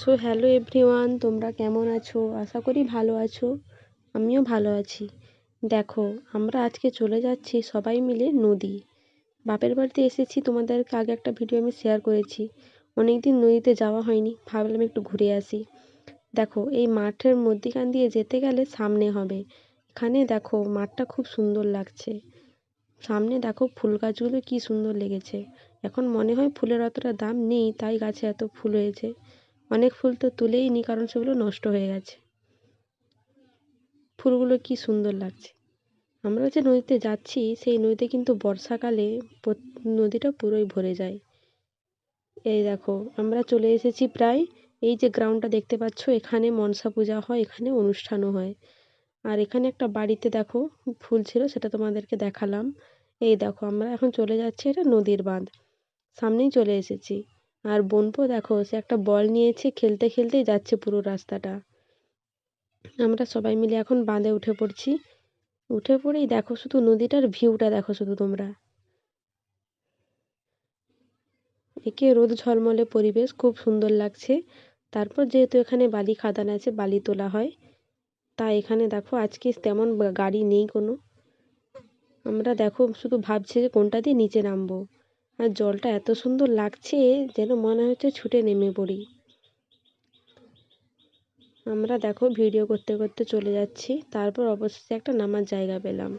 So hello everyone, তোমরা কেমন আছো? আশা করি ভালো আছো। আমিও ভালো আছি। দেখো, আমরা আজকে চলে যাচ্ছি সবাই মিলে নদী। বাপের বাড়িতে এসেছি, তোমাদেরকে আগে একটা ভিডিও আমি শেয়ার করেছি। অনেকদিন নদীতে যাওয়া হয়নি, ভাবলাম একটু ঘুরে আসি। দেখো, এই মাঠের মধ্যিখান দিয়ে যেতে গেলে সামনে হবে। এখানে দেখো, মাঠটা খুব সুন্দর লাগছে। সামনে দেখো ফুল গাছগুলো কি সুন্দর লেগেছে। এখন মনে হয় ফুলের অতটা দাম নেই, তাই গাছে এত ফুল হয়েছে। অনেক ফুল তো তুলেই নি, কারণ সেগুলো নষ্ট হয়ে গেছে। ফুলগুলো কি সুন্দর লাগছে। আমরা যে নদীতে যাচ্ছি, সেই নদীতে কিন্তু বর্ষাকালে নদীটা পুরোই ভরে যায়। এই দেখো, আমরা চলে এসেছি প্রায়। এই যে গ্রাউন্ডটা দেখতে পাচ্ছ, এখানে মনসা পূজা হয়, এখানে অনুষ্ঠানও হয়। আর এখানে একটা বাড়িতে দেখো ফুল ছিল, সেটা তোমাদেরকে দেখালাম। এই দেখো, আমরা এখন চলে যাচ্ছি, এটা নদীর বাঁধ। সামনেই চলে এসেছি। আর বোনপো দেখো, সে একটা বল নিয়েছে, খেলতে খেলতেই যাচ্ছে পুরো রাস্তাটা। আমরা সবাই মিলে এখন বাঁধে উঠে পড়ছি। উঠে পড়েই দেখো শুধু নদীটার ভিউটা দেখো শুধু তোমরা। একে রোদ ঝলমলে পরিবেশ, খুব সুন্দর লাগছে। তারপর যেহেতু এখানে বালি খাদান আছে, বালি তোলা হয়, তাই এখানে দেখো আজকে তেমন গাড়ি নেই কোনো। আমরা দেখো শুধু ভাবছি যে কোনটা দিয়ে নিচে নামবো। আর জলটা এত সুন্দর লাগছে, যেন মনে হচ্ছে ছুটে নেমে পড়ি। আমরা দেখো ভিডিও করতে করতে চলে যাচ্ছি। তারপর অবশেষে একটা নামার জায়গা পেলাম।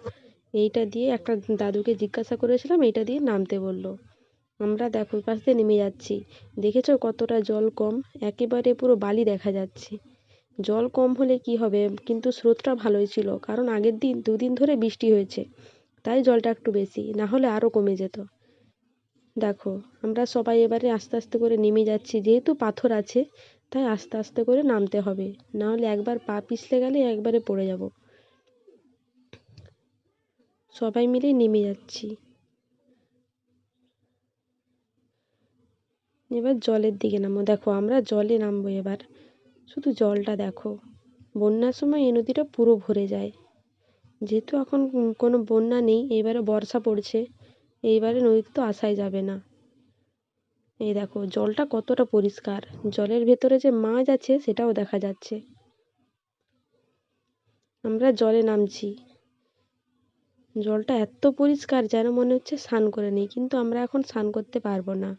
এইটা দিয়ে একটা দাদুকে জিজ্ঞাসা করেছিলাম, এইটা দিয়ে নামতে বললো। আমরা দেখো পাশ দিয়ে নেমে যাচ্ছি। দেখেছো কতটা জল কম, একেবারে পুরো বালি দেখা যাচ্ছে। জল কম হলে কি হবে, কিন্তু স্রোতটা ভালোই ছিল, কারণ আগের দিন দুদিন ধরে বৃষ্টি হয়েছে, তাই জলটা একটু বেশি, না হলে আরও কমে যেত। দেখো, আমরা সবাই এবারে আস্তে আস্তে করে নেমে যাচ্ছি, যেহেতু পাথর আছে তাই আস্তে আস্তে করে নামতে হবে, না হলে একবার পা পিছলে গেলে একবারে পড়ে যাব। সবাই মিলে নেমে যাচ্ছি। এবার জলের দিকে নামো। দেখো, আমরা জলে নামবো এবার। শুধু জলটা দেখো। বন্যার সময় এই নদীটা পুরো ভরে যায়। যেহেতু এখন কোনো বন্যা নেই, এবারে বর্ষা পড়ছে, এইবারে নদীতে তো আসাই যাবে না। এই দেখো জলটা কতটা পরিষ্কার, জলের ভেতরে যে মাছ আছে সেটাও দেখা যাচ্ছে। আমরা জলে নামছি। জলটা এত পরিষ্কার যেন মনে হচ্ছে স্নান করে নিই, কিন্তু আমরা এখন স্নান করতে পারবো না,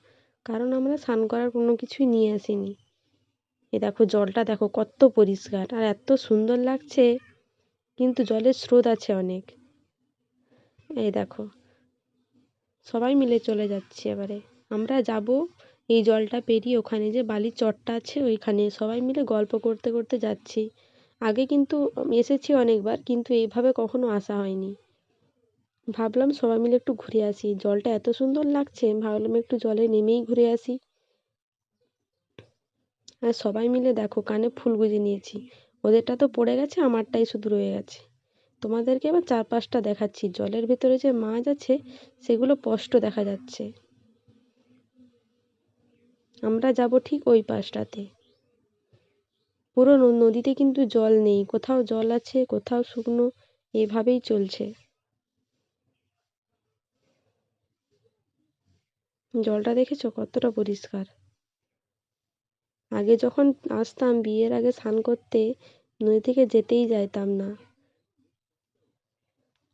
কারণ আমরা স্নান করার কোনো কিছুই নিয়ে আসিনি। এ দেখো জলটা দেখো কত পরিষ্কার আর এত সুন্দর লাগছে, কিন্তু জলের স্রোত আছে অনেক। এই দেখো, সবাই মিলে চলে যাচ্ছি এবারে। আমরা যাব এই জলটা পেরিয়ে ওখানে যে বালির চরটা আছে, ওইখানে সবাই মিলে গল্প করতে করতে যাচ্ছি। আগে কিন্তু এসেছি অনেকবার, কিন্তু এইভাবে কখনো আসা হয়নি। ভাবলাম সবাই মিলে একটু ঘুরে আসি, জলটা এত সুন্দর লাগছে, ভাবলাম একটু জলে নেমেই ঘুরে আসি। আর সবাই মিলে দেখো কানে ফুল গুঁজে নিয়েছি। ওদেরটা তো পড়ে গেছে, আমারটাই শুধু রয়ে গেছে। তোমাদেরকে এবার চারপাশটা দেখাচ্ছি, জলের ভেতরে যে মাছ আছে সেগুলো স্পষ্ট দেখা যাচ্ছে। আমরা যাব ঠিক ওই পাশটাতে। পুরো নদীতে কিন্তু জল নেই, কোথাও জল আছে কোথাও শুকনো, এভাবেই চলছে। জলটা দেখেছো কতটা পরিষ্কার। আগে যখন আসতাম বিয়ের আগে স্নান করতে, নদী থেকে যেতেই চাইতাম না।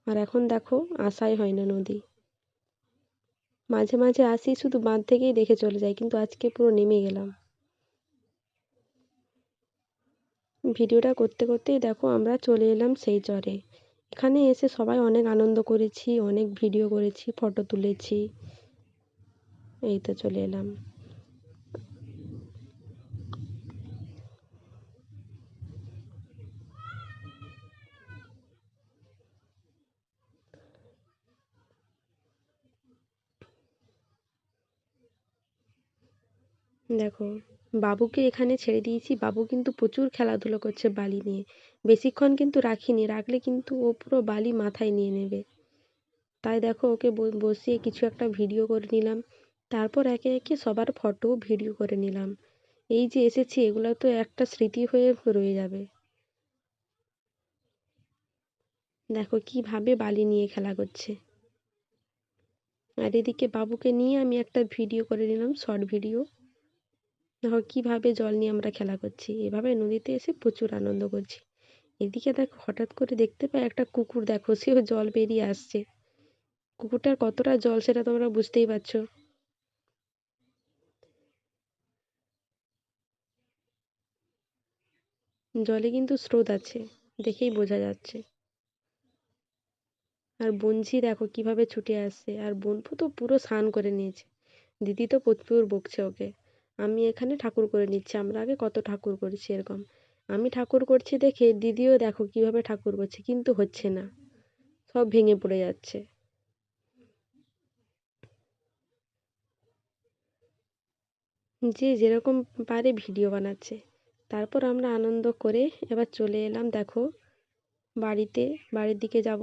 আর এখন দেখো আসাই হয় না নদী। মাঝে মাঝে আসি, শুধু বাঁধ থেকেই দেখে চলে যাই, কিন্তু আজকে পুরো নেমে গেলাম। ভিডিওটা করতে করতেই দেখো আমরা চলে এলাম সেই চরে। এখানে এসে সবাই অনেক আনন্দ করেছি, অনেক ভিডিও করেছি, ফটো তুলেছি। এই তো চলে এলাম। দেখো, বাবুকে এখানে ছেড়ে দিয়েছি, বাবু কিন্তু প্রচুর খেলাধুলো করছে বালি নিয়ে। বেশিক্ষণ কিন্তু রাখিনি, রাখলে কিন্তু ও পুরো বালি মাথায় নিয়ে নেবে। তাই দেখো ওকে বসিয়ে কিছু একটা ভিডিও করে নিলাম। তারপর একে একে সবার ফটো ভিডিও করে নিলাম। এই যে এসেছি, এগুলো তো একটা স্মৃতি হয়ে রয়ে যাবে। দেখো কিভাবে বালি নিয়ে খেলা করছে। আর এদিকে বাবুকে নিয়ে আমি একটা ভিডিও করে নিলাম, শর্ট ভিডিও। দেখো কিভাবে জল নিয়ে আমরা খেলা করছি, এভাবে নদীতে এসে প্রচুর আনন্দ করছি। এদিকে দেখো হঠাৎ করে দেখতে পাই একটা কুকুর, দেখো সেও জল পেরিয়ে আসছে। কুকুরটার কতটা জল সেটা তোমরা বুঝতেই পারছো। জলে কিন্তু স্রোত আছে, দেখেই বোঝা যাচ্ছে। আর বঞ্ঝি দেখো কিভাবে ছুটে আসছে, আর বনফু তো পুরো স্নান করে নিয়েছে। দিদি তো প্রচুর বকছে ওকে। আমি এখানে ঠাকুর করে নিচ্ছি, আমরা আগে কত ঠাকুর করেছি এরকম। আমি ঠাকুর করছি দেখে দিদিও দেখো কিভাবে ঠাকুর করছে, কিন্তু হচ্ছে না, সব ভেঙে পড়ে যাচ্ছে। যে যেরকম পারে ভিডিও বানাচ্ছে। তারপর আমরা আনন্দ করে এবার চলে এলাম দেখো বাড়িতে, বাড়ির দিকে যাব।